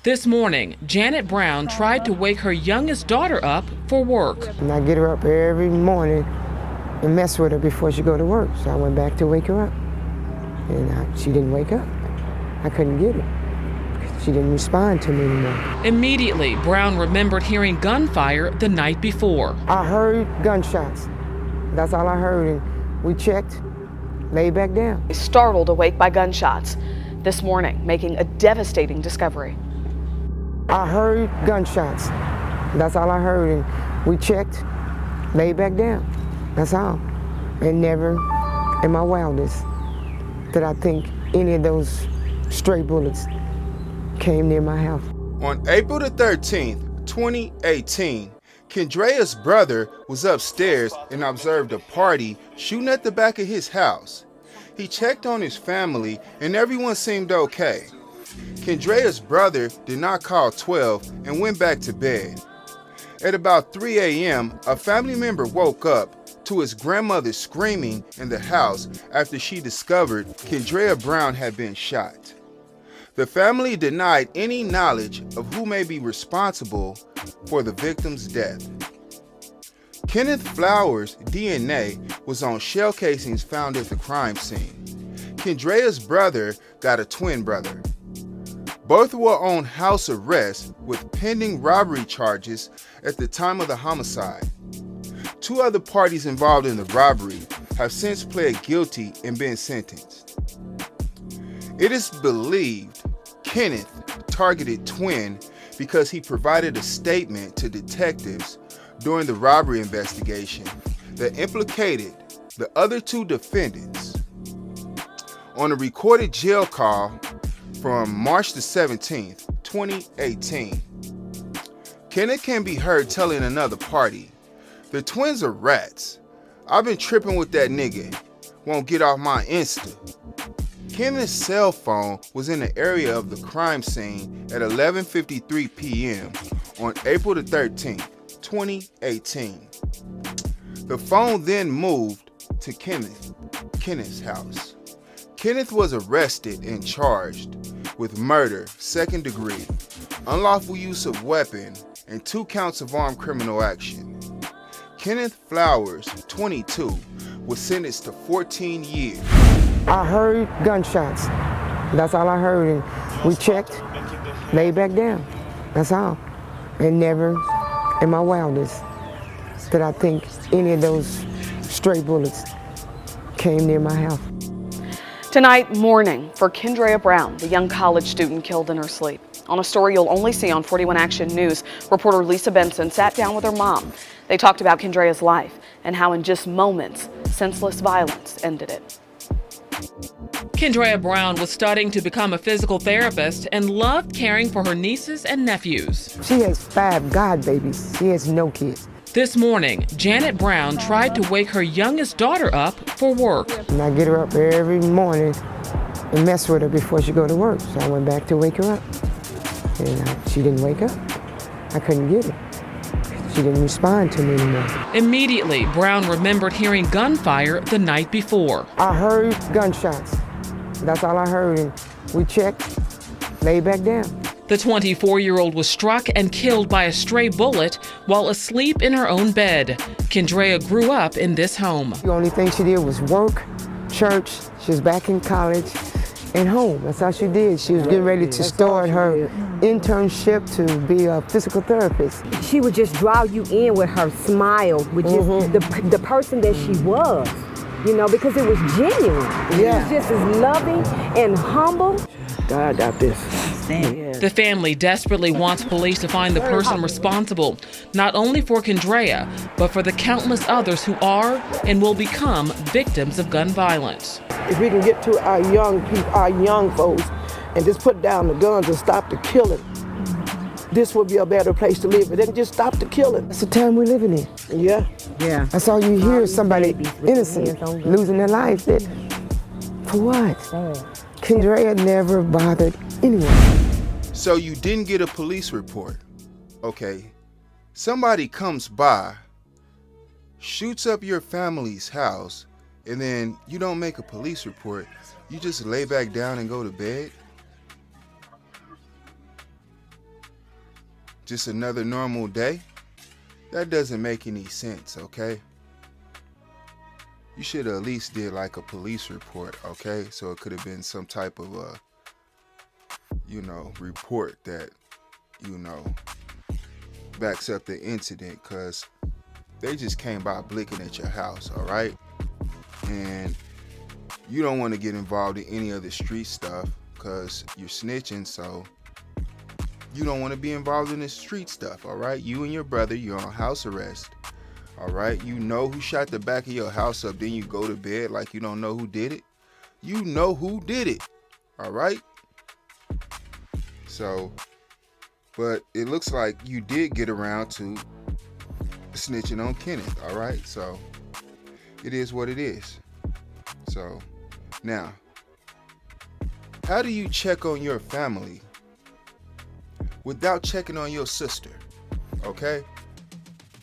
This morning, Janet Brown tried to wake her youngest daughter up for work. And I get her up every morning and mess with her before she go to work. So I went back to wake her up. And she didn't wake up. I couldn't get her. She didn't respond to me anymore. Immediately, Brown remembered hearing gunfire the night before. I heard gunshots. That's all I heard. And we checked, laid back down. Startled awake by gunshots. This morning, making a devastating discovery. I heard gunshots. That's all I heard. And we checked, laid back down. That's all. And never in my wildest did I think any of those stray bullets came near my house. On April the 13th, 2018, Kendrea's brother was upstairs and observed a party shooting at the back of his house. He checked on his family and everyone seemed okay. Kendrea's brother did not call 12 and went back to bed. At about 3 a.m., a family member woke up to his grandmother screaming in the house after she discovered Kendrea Brown had been shot. The family denied any knowledge of who may be responsible for the victim's death. Kenneth Flowers' DNA was on shell casings found at the crime scene. Kendrea's brother got a twin brother. Both were on house arrest with pending robbery charges at the time of the homicide. Two other parties involved in the robbery have since pled guilty and been sentenced. It is believed Kenneth targeted twin because he provided a statement to detectives during the robbery investigation that implicated the other two defendants. On a recorded jail call from March the 17th, 2018, Kenneth can be heard telling another party, "The twins are rats. I've been tripping with that nigga. Won't get off my Insta." Kenneth's cell phone was in the area of the crime scene at 11:53 p.m. on April the 13th, 2018. The phone then moved to Kenneth's house. Kenneth was arrested and charged with murder, second degree, unlawful use of weapon, and 2 counts of armed criminal action. Kenneth Flowers, 22, was sentenced to 14 years. I heard gunshots. That's all I heard. And we checked, laid back down. That's all. And never in my wildest did I think any of those stray bullets came near my house. Tonight, mourning for Kendrea Brown, the young college student killed in her sleep. On a story you'll only see on 41 Action News, reporter Lisa Benson sat down with her mom. They talked about Kendrea's life and how in just moments, senseless violence ended it. Kendrea Brown was studying to become a physical therapist and loved caring for her nieces and nephews. She has 5 god babies. She has no kids. This morning, Janet Brown tried to wake her youngest daughter up for work. And I get her up every morning and mess with her before she go to work. So I went back to wake her up. And she didn't wake up. I couldn't get her. She didn't respond to me anymore. Immediately, Brown remembered hearing gunfire the night before. I heard gunshots. That's all I heard. And we checked, laid back down. The 24-year-old was struck and killed by a stray bullet while asleep in her own bed. Kendrea grew up in this home. The only thing she did was work, church. She was back in college and home. That's all she did. She was getting ready to start her internship to be a physical therapist. She would just draw you in with her smile, with just the person that she was, you know, because it was genuine. She was just as loving and humble. God got this. The family desperately wants police to find the person responsible, not only for Kendrea, but for the countless others who are and will become victims of gun violence. If we can get to our young people, our young folks, and just put down the guns and stop the killing, this will be a better place to live. But then just stop the killing. That's the time we're living in. Yeah. That's all you hear is somebody innocent losing their life. For what? Kendrea never bothered anyone. So you didn't get a police report. Okay. Somebody comes by, shoots up your family's house, and then you don't make a police report. You just lay back down and go to bed? just another normal day? That doesn't make any sense, okay? You should have at least did like a police report, okay? So it could have been some type of a, report that, backs up the incident, because they just came by blicking at your house, all right? And you don't want to get involved in any of the street stuff because you're snitching, so you don't want to be involved in the street stuff, all right? You and your brother, you're on house arrest, all right? You know who shot the back of your house up, then you go to bed like you don't know who did it. You know who did it, all right? So, but it looks like you did get around to snitching on Kenneth, all right? So, it is what it is. So, now, how do you check on your family without checking on your sister, okay?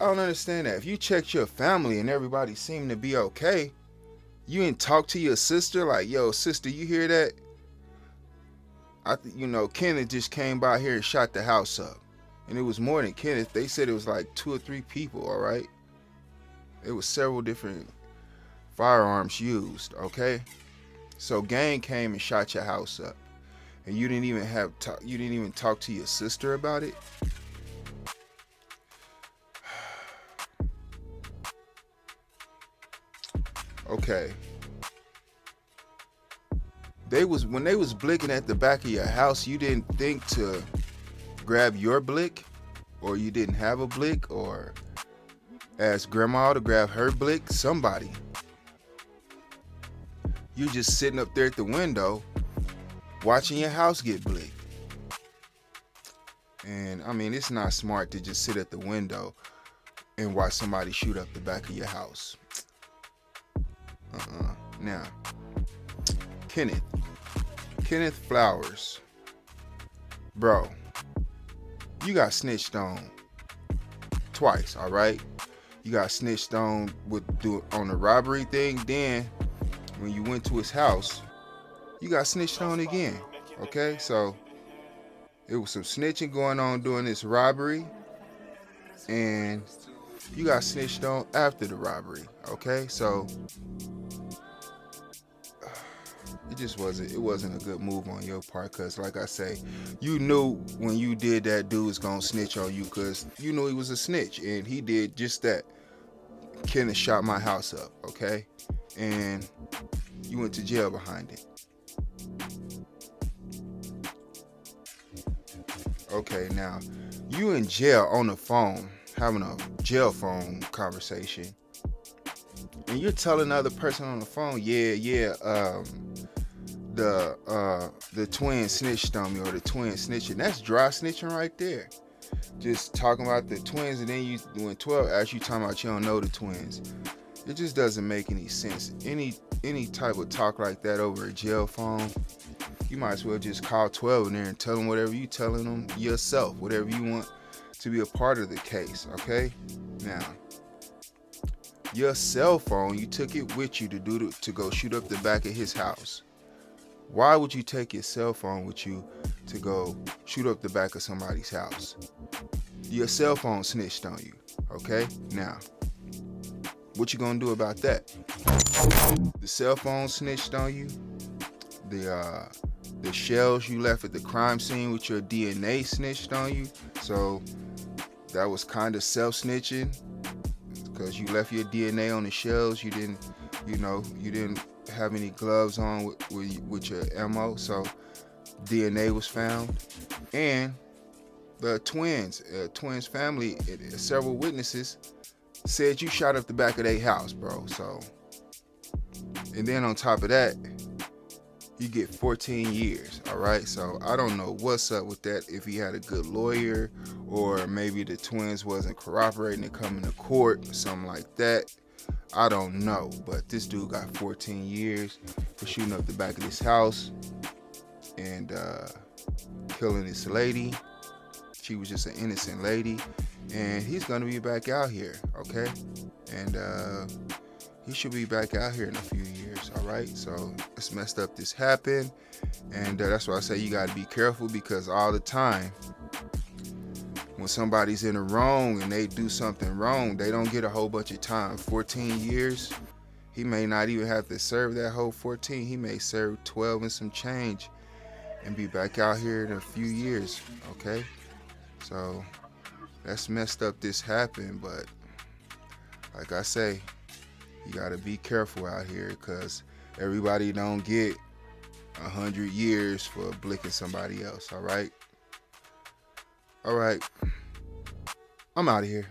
I don't understand that. If you checked your family and everybody seemed to be okay, you didn't talk to your sister like, yo, sister, you hear that? Kenneth just came by here and shot the house up. And it was more than Kenneth. They said it was like 2 or 3 people, all right? It was several different firearms used, okay? So gang came and shot your house up. And you didn't even talk to your sister about it? Okay. When they was blicking at the back of your house, you didn't think to grab your blick, or you didn't have a blick, or ask grandma to grab her blick, somebody. You just sitting up there at the window watching your house get blicked. And I mean, it's not smart to just sit at the window and watch somebody shoot up the back of your house. Now, Kenneth Flowers, bro, you got snitched on twice, all right? You got snitched on on the robbery thing. Then when you went to his house, you got snitched on again, okay? So it was some snitching going on during this robbery, and you got snitched on after the robbery, okay? So it wasn't a good move on your part, because like I say, you knew when you did that, dude was gonna snitch on you, because you knew he was a snitch, and he did just that. Kenneth shot my house up, okay? And you went to jail behind it. Okay, now you in jail on the phone, having a jail phone conversation, and you're telling the other person on the phone, the twin snitched on me, or the twin snitching. That's dry snitching right there. Just talking about the twins, and then you doing 12 hours, you talking about you don't know the twins. It just doesn't make any sense. Any type of talk like that over a jail phone, you might as well just call 12 in there and tell them whatever you telling them yourself, whatever you want to be a part of the case, okay? Now, your cell phone, you took it with you to go shoot up the back of his house. Why would you take your cell phone with you to go shoot up the back of somebody's house? Your cell phone snitched on you, okay? Now, what you gonna do about that? The cell phone snitched on you. The shells you left at the crime scene with your DNA snitched on you. So that was kind of self-snitching, because you left your DNA on the shells. You didn't have any gloves on with your ammo, so DNA was found. And the twins family, several witnesses said you shot up the back of their house, bro. So, and then on top of that, you get 14 years, all right? So I don't know what's up with that, if he had a good lawyer, or maybe the twins wasn't cooperating and coming to court, something like that. I don't know, but this dude got 14 years for shooting up the back of this house and killing this lady. She was just an innocent lady, and he's gonna be back out here, okay? And he should be back out here in a few years, all right? So it's messed up this happened, and that's why I say you gotta be careful, because all the time when somebody's in the wrong and they do something wrong, they don't get a whole bunch of time. 14 years, he may not even have to serve that whole 14. He may serve 12 and some change and be back out here in a few years, okay? So that's messed up this happened, but like I say, you gotta be careful out here because everybody don't get 100 years for blicking somebody else, all right? All right, I'm out of here.